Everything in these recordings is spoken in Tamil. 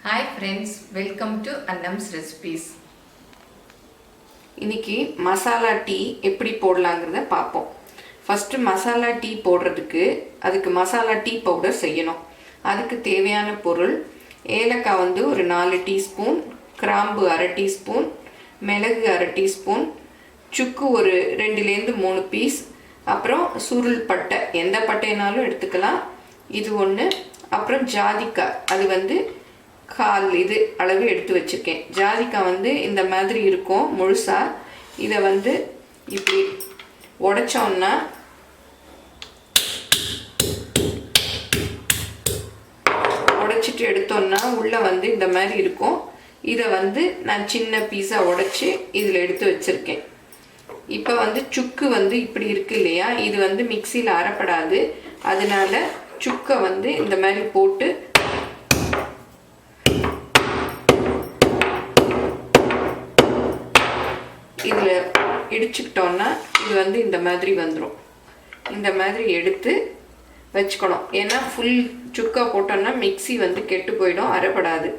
Hi friends, welcome to Annams recipes. இன்னைக்கு மசாலா டீ எப்படி போடலாங்கிறத பார்ப்போம். ஃபர்ஸ்ட் மசாலா டீ போடுறதுக்கு அதுக்கு மசாலா டீ பவுடர் செய்யணும். அதுக்கு தேவையான பொருள் ஏலக்காய் ஒரு 4 டீஸ்பூன், கிராம்பு 1/2 டீஸ்பூன், மிளகு 1/2 டீஸ்பூன், சுக்கு ஒரு 2லேருந்து 3 பீஸ், அப்புறம் சுருள் பட்டை, எந்த பட்டைனாலும் எடுத்துக்கலாம், இது ஒன்று, அப்புறம் ஜாதிக்காய் அது கால் இது அளவு எடுத்து வச்சுருக்கேன். ஜாதிக்காய் இந்த மாதிரி இருக்கும் முழுசா. இதை இப்படி உடைச்சோன்னா உடைச்சிட்டு எடுத்தோன்னா உள்ளே இந்த மாதிரி இருக்கும். இதை நான் சின்ன பீஸாக உடைச்சி இதில் எடுத்து வச்சுருக்கேன். இப்போ சுக்கு இப்படி இருக்கு இல்லையா, இது மிக்சியில் அரைப்படாது. அதனால சுக்கை இந்த மாதிரி போட்டு இதில் இடிச்சுக்கிட்டோன்னா இது இந்த மாதிரி வந்துடும். இந்த மாதிரி எடுத்து வச்சுக்கணும். ஏன்னா ஃபுல் சுக்கா போட்டோன்னா மிக்சி கெட்டு போயிடும், அரைப்படாது.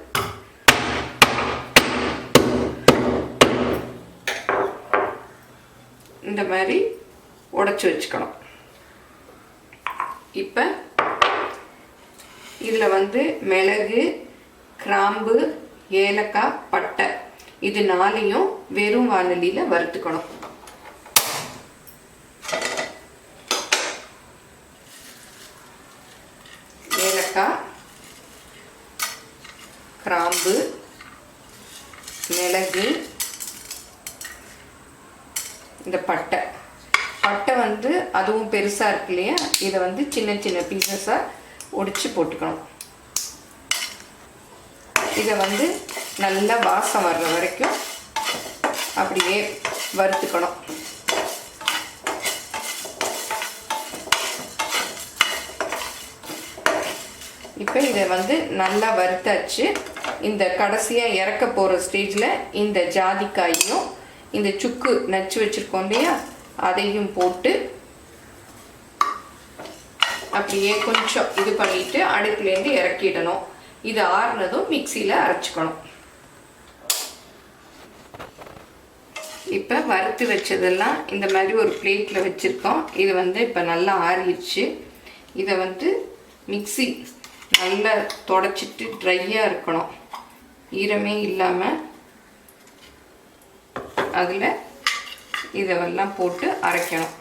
இந்த மாதிரி உடைச்சி வச்சுக்கணும். இப்போ இதில் மிளகு, கிராம்பு, ஏலக்காய், பட்டை இது 4யும் வெறும் வாணலியில் வறுத்துக்கணும். ஏலக்காய், கிராம்பு, மிளகு, இந்த பட்டை அதுவும் பெருசாக இருக்கு இல்லையா, இதை சின்ன சின்ன பீசஸாக ஒடிச்சு போட்டுக்கணும். இதை நல்லா வாசம் வர்ற வரைக்கும் அப்படியே வறுத்துக்கணும். இப்போ இதை நல்லா வறுத்தாச்சு. இந்த கடைசியாக இறக்க போகிற ஸ்டேஜில் இந்த ஜாதிக்காயும் இந்த சுக்கு நச்சு வச்சுருக்கோம் இல்லையா, அதையும் போட்டு அப்படியே கொஞ்சம் இது பண்ணிவிட்டு அடுப்புலேருந்து இறக்கிடணும். இது ஆறுனதும் மிக்சியில் அரைச்சிக்கணும். இப்போ வறுத்து வச்சதெல்லாம் இந்த மாதிரி ஒரு பிளேட்டில் வச்சுருக்கோம். இது இப்போ நல்லா ஆறிடுச்சு. இதை மிக்சி நல்லா தொடச்சிட்டு ட்ரையாக இருக்கணும், ஈரமே இல்லாமல். அதில் இதெல்லாம் போட்டு அரைக்கணும்.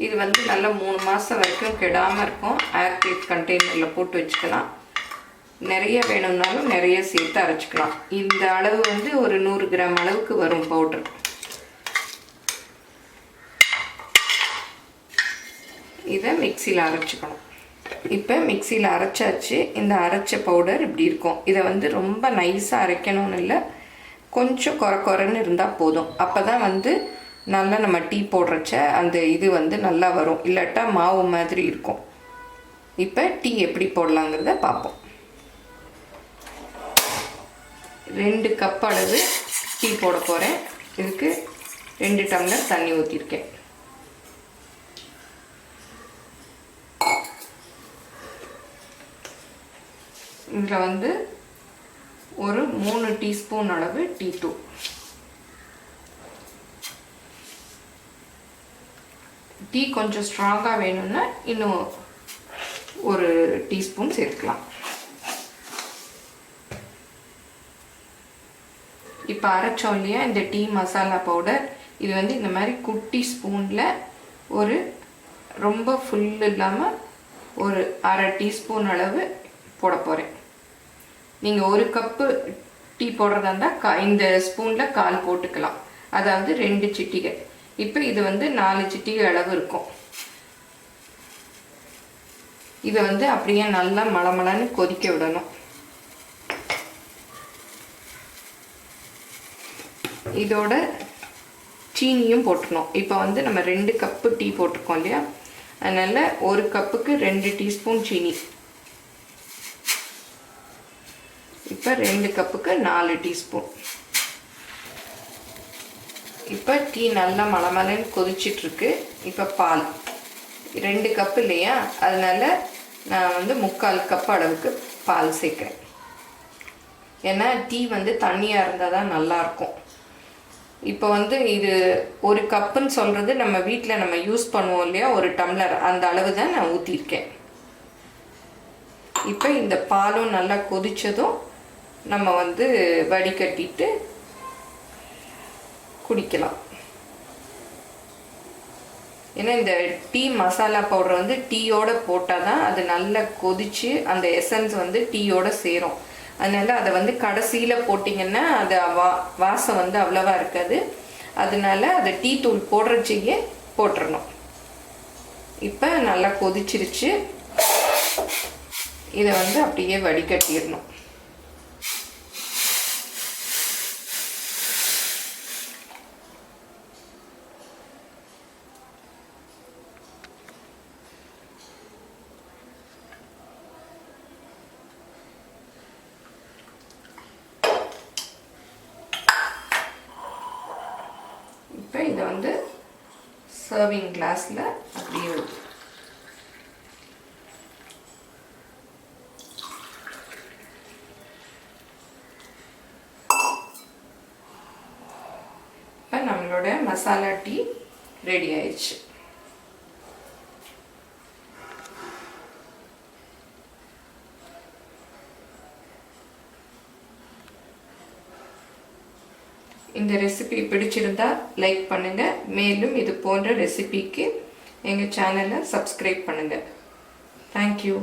இது நல்லா 3 மாதம் வரைக்கும் கெடாமல் இருக்கும். ஏர்டைட் கண்டெய்னரில் போட்டு வச்சுக்கலாம். நிறைய வேணும்னாலும் நிறைய சேர்த்து அரைச்சிக்கலாம். இந்த அளவு ஒரு 100 கிராம் அளவுக்கு வரும் பவுடர். இதை மிக்சியில் அரைச்சிக்கணும். இப்போ மிக்சியில் அரைச்சாச்சு. இந்த அரைச்ச பவுடர் இப்படி இருக்கும். இதை ரொம்ப நைஸாக அரைக்கணும்னு இல்லை, கொஞ்சம் குறைன்னு இருந்தால் போதும். அப்போ தான் நல்லா நம்ம டீ போடுறச்ச அந்த இது நல்லா வரும், இல்லாட்டா மாவு மாதிரி இருக்கும். இப்போ டீ எப்படி போடலாங்கிறத பார்ப்போம். 2 கப் அளவு டீ போட போகிறேன். இதுக்கு 2 டம்ளர் தண்ணி ஊற்றிருக்கேன். இதில் ஒரு 3 டீஸ்பூன் அளவு டீ தூள், டீ கொஞ்சம் ஸ்ட்ராங்காக வேணும்னா இன்னும் ஒரு டீஸ்பூன் சேர்க்கலாம். இப்போ அரைச்சோம் இல்லையா இந்த டீ மசாலா பவுடர், இது இந்த மாதிரி குட்டி ஸ்பூனில் ஒரு ரொம்ப ஃபுல் இல்லாமல் ஒரு 1/2 டீஸ்பூன் அளவு போட போகிறேன். நீங்கள் 1 கப்பு டீ போடுறதா இருந்தால் இந்த ஸ்பூனில் 1/4 போட்டுக்கலாம், அதாவது 2 சிட்டிகை. இப்போ இது 4 சிட்டிகை அளவு இருக்கும். இதை அப்படியே நல்லா மளமளன்னு கொதிக்க விடணும். இதோட சீனியும் போட்டுக்கணும். இப்போ நம்ம 2 கப்பு டீ போட்டிருக்கோம் இல்லையா, அதனால் 1 கப்புக்கு 2 டீஸ்பூன் சீனி. இப்போ 2 கப்புக்கு 4 டீஸ்பூன். இப்போ டீ நல்லா மலமலன்னு கொதிச்சிட்ருக்கு. இப்போ பால் 2 கப்பு இல்லையா, அதனால நான் வந்து 3/4 கப் அளவுக்கு பால் சேர்க்குறேன். ஏன்னா டீ வந்து தண்ணியாக இருந்தால் தான் நல்லாயிருக்கும். இப்போ வந்து இது 1 கப்புன்னு சொல்கிறது நம்ம வீட்டில் நம்ம யூஸ் பண்ணுவோம் இல்லையா, 1 டம்ளர், அந்த அளவு தான் நான் ஊற்றிருக்கேன். இப்போ இந்த பாலும் நல்லா கொதித்ததும் நம்ம வந்து வடிகட்டிட்டு குடிக்கலாம். ஏன்னா இந்த டீ மசாலா பவுடர் வந்து டீயோடு போட்டால் தான் அது நல்லா கொதித்து அந்த எசன்ஸ் வந்து டீயோடு சேரும். அதனால அதை வந்து கடைசியில் போட்டிங்கன்னா அது வாசம் வந்து அவ்வளவா இருக்காது. அதனால அதை டீ தூள் போடுறச்சையே போட்டுடணும். இப்போ நல்லா கொதிச்சிருச்சு. இதை வந்து அப்படியே வடிகட்டிடணும். இப்போ இதை வந்து சர்விங் கிளாஸில் அப்படியே இப்போ நம்மளோட மசாலா டீ ரெடி ஆயிடுச்சு. இந்த ரெசிபி பிடிச்சிருந்தா லைக் பண்ணுங்கள். மேலும் இது போன்ற ரெசிபிக்கு எங்கள் சேனலை சப்ஸ்கிரைப் பண்ணுங்கள். தேங்க்யூ.